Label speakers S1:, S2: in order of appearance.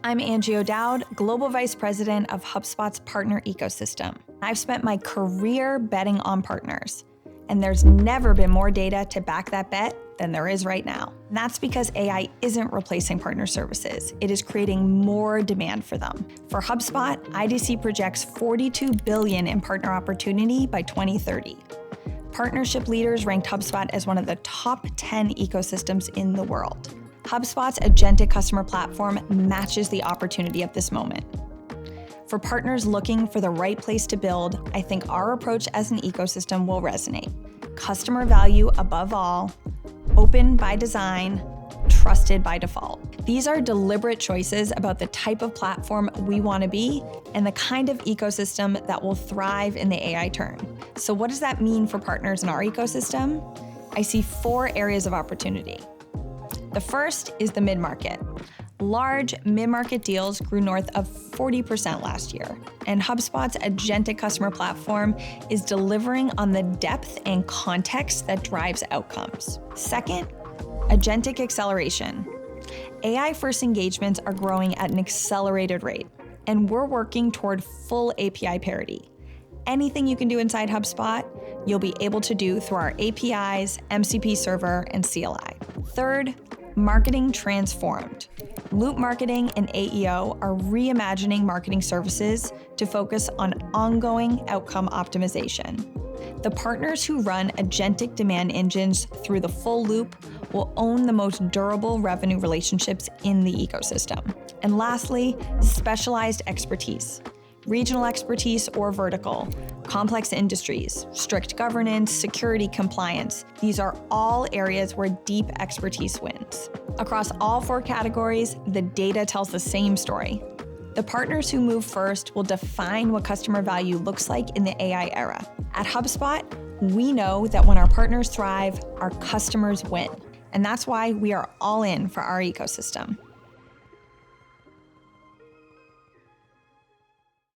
S1: I'm Angie O'Dowd, Global Vice President of HubSpot's partner ecosystem. I've spent my career betting on partners, and there's never been more data to back that bet than there is right now. And that's because AI isn't replacing partner services. It is creating more demand for them. For HubSpot, IDC projects $42 billion in partner opportunity by 2030. Partnership leaders ranked HubSpot as one of the top 10 ecosystems in the world. HubSpot's Agentic customer platform matches the opportunity of this moment. For partners looking for the right place to build, I think our approach as an ecosystem will resonate. Customer value above all, open by design, trusted by default. These are deliberate choices about the type of platform we want to be and the kind of ecosystem that will thrive in the AI turn. So what does that mean for partners in our ecosystem? I see 4 areas of opportunity. The first is the mid-market. Large mid-market deals grew north of 40% last year, and HubSpot's Agentic customer platform is delivering on the depth and context that drives outcomes. Second, Agentic Acceleration. AI-first engagements are growing at an accelerated rate, and we're working toward full API parity. Anything you can do inside HubSpot, you'll be able to do through our APIs, MCP server, and CLI. Third, marketing transformed. Loop marketing and AEO are reimagining marketing services to focus on ongoing outcome optimization. The partners who run agentic demand engines through the full loop will own the most durable revenue relationships in the ecosystem. And lastly, specialized expertise. Regional expertise or vertical, complex industries, strict governance, security compliance. These are all areas where deep expertise wins. Across all 4 categories, the data tells the same story. The partners who move first will define what customer value looks like in the AI era. At HubSpot, we know that when our partners thrive, our customers win. And that's why we are all in for our ecosystem.